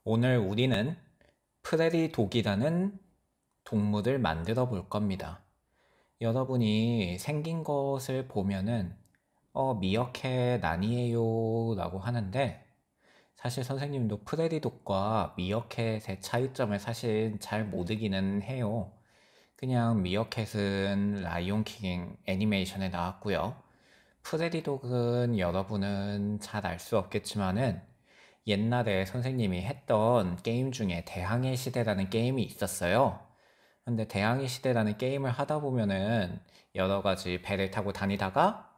오늘 우리는 프레리 독이라는 동물을 만들어 볼 겁니다. 여러분이 생긴 것을 보면은 미어캣 아니에요 라고 하는데, 사실 선생님도 프레리 독과 미어캣의 차이점을 사실 잘 모르기는 해요. 그냥 미어캣은 라이온킹 애니메이션에 나왔고요. 프레리 독은 여러분은 잘 알 수 없겠지만은 옛날에 선생님이 했던 게임 중에 대항해 시대라는 게임이 있었어요. 근데 대항해 시대라는 게임을 하다 보면은 여러 가지 배를 타고 다니다가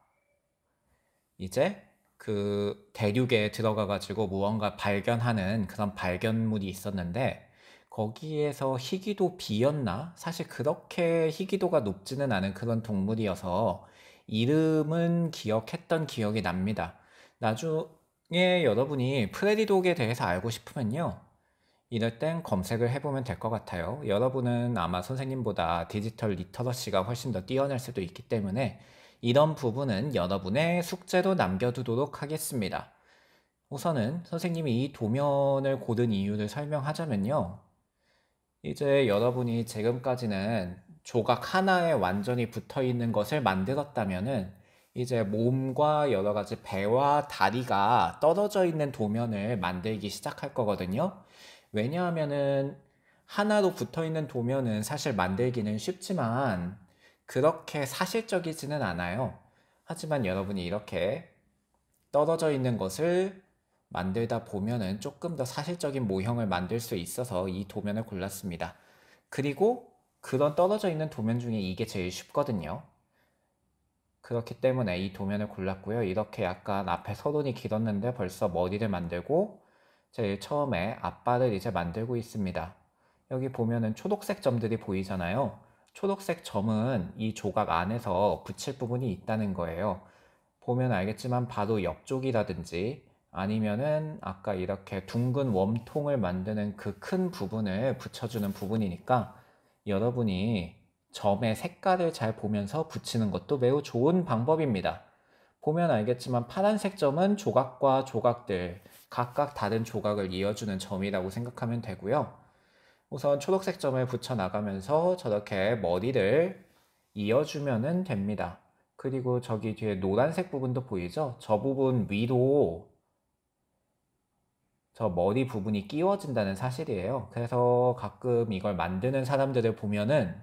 이제 그 대륙에 들어가 가지고 무언가 발견하는 그런 발견물이 있었는데, 거기에서 희귀도 비였나? 사실 그렇게 희귀도가 높지는 않은 그런 동물이어서 이름은 기억했던 기억이 납니다. 나중에 여러분이 프레디독에 대해서 알고 싶으면요, 이럴 땐 검색을 해보면 될 것 같아요. 여러분은 아마 선생님보다 디지털 리터러시가 훨씬 더 뛰어날 수도 있기 때문에 이런 부분은 여러분의 숙제로 남겨두도록 하겠습니다. 우선은 선생님이 이 도면을 고른 이유를 설명하자면요, 이제 여러분이 지금까지는 조각 하나에 완전히 붙어 있는 것을 만들었다면은 이제 몸과 여러 가지 배와 다리가 떨어져 있는 도면을 만들기 시작할 거거든요. 왜냐하면은 하나로 붙어 있는 도면은 사실 만들기는 쉽지만 그렇게 사실적이지는 않아요. 하지만 여러분이 이렇게 떨어져 있는 것을 만들다 보면은 조금 더 사실적인 모형을 만들 수 있어서 이 도면을 골랐습니다. 그리고 그런 떨어져 있는 도면 중에 이게 제일 쉽거든요. 그렇기 때문에 이 도면을 골랐고요. 이렇게 약간 앞에 서론이 길었는데 벌써 머리를 만들고 제일 처음에 앞발을 이제 만들고 있습니다. 여기 보면은 초록색 점들이 보이잖아요. 초록색 점은 이 조각 안에서 붙일 부분이 있다는 거예요. 보면 알겠지만 바로 옆쪽이라든지 아니면은 아까 이렇게 둥근 웜통을 만드는 그 큰 부분을 붙여주는 부분이니까 여러분이 점의 색깔을 잘 보면서 붙이는 것도 매우 좋은 방법입니다. 보면 알겠지만 파란색 점은 조각과 조각들, 각각 다른 조각을 이어주는 점이라고 생각하면 되고요. 우선 초록색 점을 붙여 나가면서 저렇게 머리를 이어주면 됩니다. 그리고 저기 뒤에 노란색 부분도 보이죠? 저 부분 위로 저 머리 부분이 끼워진다는 사실이에요. 그래서 가끔 이걸 만드는 사람들을 보면은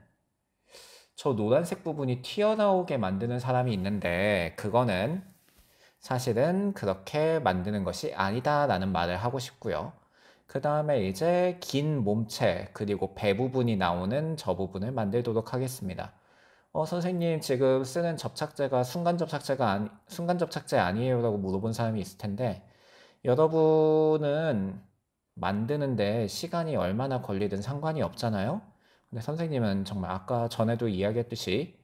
저 노란색 부분이 튀어나오게 만드는 사람이 있는데, 그거는 사실은 그렇게 만드는 것이 아니다라는 말을 하고 싶고요. 그 다음에 이제 긴 몸체 그리고 배 부분이 나오는 저 부분을 만들도록 하겠습니다. 선생님 지금 쓰는 접착제가 순간 접착제 아니에요? 라고 물어본 사람이 있을 텐데, 여러분은 만드는데 시간이 얼마나 걸리든 상관이 없잖아요? 근데 선생님은 정말 아까 전에도 이야기했듯이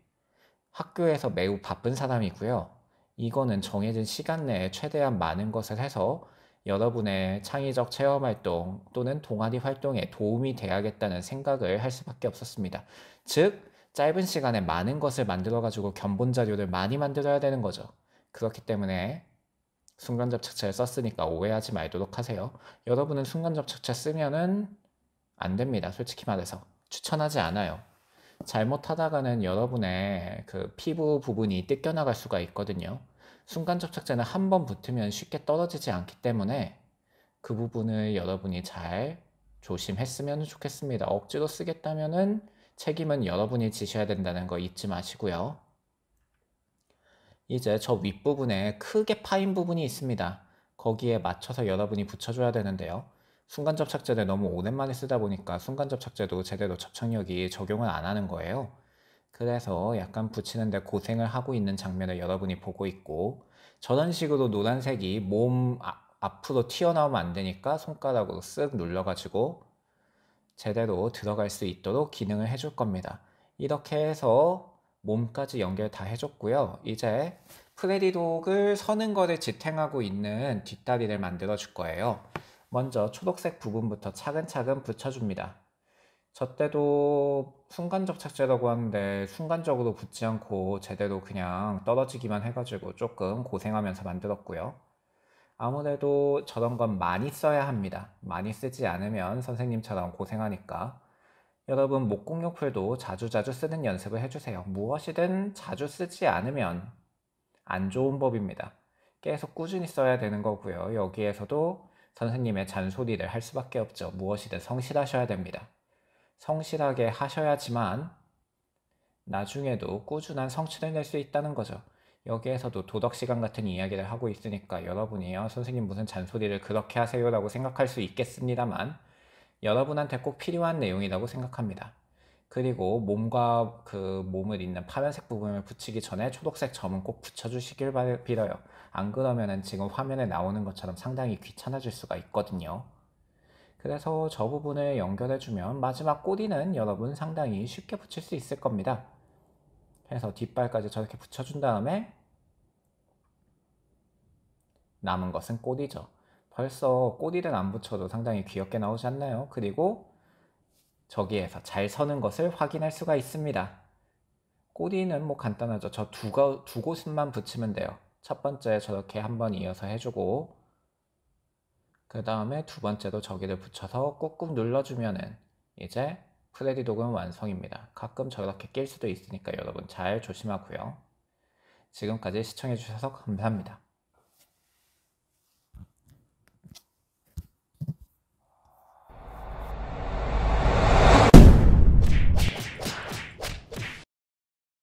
학교에서 매우 바쁜 사람이고요. 이거는 정해진 시간 내에 최대한 많은 것을 해서 여러분의 창의적 체험 활동 또는 동아리 활동에 도움이 돼야겠다는 생각을 할 수밖에 없었습니다. 즉, 짧은 시간에 많은 것을 만들어가지고 견본 자료를 많이 만들어야 되는 거죠. 그렇기 때문에 순간접착제를 썼으니까 오해하지 말도록 하세요. 여러분은 순간접착제 쓰면은 안 됩니다. 솔직히 말해서. 추천하지 않아요. 잘못하다가는 여러분의 그 피부 부분이 뜯겨나갈 수가 있거든요. 순간접착제는 한 번 붙으면 쉽게 떨어지지 않기 때문에 그 부분을 여러분이 잘 조심했으면 좋겠습니다. 억지로 쓰겠다면은 책임은 여러분이 지셔야 된다는 거 잊지 마시고요. 이제 저 윗부분에 크게 파인 부분이 있습니다. 거기에 맞춰서 여러분이 붙여줘야 되는데요. 순간접착제를 너무 오랜만에 쓰다 보니까 순간접착제도 제대로 접착력이 적용을 안 하는 거예요. 그래서 약간 붙이는데 고생을 하고 있는 장면을 여러분이 보고 있고, 저런 식으로 노란색이 몸 앞으로 튀어나오면 안 되니까 손가락으로 쓱 눌러가지고 제대로 들어갈 수 있도록 기능을 해줄 겁니다. 이렇게 해서 몸까지 연결 다 해줬고요. 이제 프레디독을 서는 거를 지탱하고 있는 뒷다리를 만들어 줄 거예요. 먼저 초록색 부분부터 차근차근 붙여줍니다. 저 때도 순간접착제라고 하는데 순간적으로 붙지 않고 제대로 그냥 떨어지기만 해가지고 조금 고생하면서 만들었고요. 아무래도 저런 건 많이 써야 합니다. 많이 쓰지 않으면 선생님처럼 고생하니까. 여러분, 목공용풀도 자주자주 쓰는 연습을 해주세요. 무엇이든 자주 쓰지 않으면 안 좋은 법입니다. 계속 꾸준히 써야 되는 거고요. 여기에서도 선생님의 잔소리를 할 수밖에 없죠. 무엇이든 성실하셔야 됩니다. 성실하게 하셔야지만 나중에도 꾸준한 성취를 낼 수 있다는 거죠. 여기에서도 도덕시간 같은 이야기를 하고 있으니까 여러분이요, 선생님 무슨 잔소리를 그렇게 하세요라고 생각할 수 있겠습니다만 여러분한테 꼭 필요한 내용이라고 생각합니다. 그리고 몸과 그 몸을 잇는 파란색 부분을 붙이기 전에 초록색 점은 꼭 붙여주시길 빌어요. 안 그러면은 지금 화면에 나오는 것처럼 상당히 귀찮아질 수가 있거든요. 그래서 저 부분을 연결해주면 마지막 꼬리는 여러분 상당히 쉽게 붙일 수 있을 겁니다. 해서 뒷발까지 저렇게 붙여준 다음에 남은 것은 꼬리죠. 벌써 꼬리를 안 붙여도 상당히 귀엽게 나오지 않나요? 그리고 저기에서 잘 서는 것을 확인할 수가 있습니다. 꼬리는 뭐 간단하죠. 저 두 곳만 붙이면 돼요. 첫 번째 저렇게 한번 이어서 해주고 그 다음에 두 번째도 저기를 붙여서 꾹꾹 눌러주면은 이제 프레디 도구는 완성입니다. 가끔 저렇게 낄 수도 있으니까 여러분 잘 조심하고요. 지금까지 시청해주셔서 감사합니다.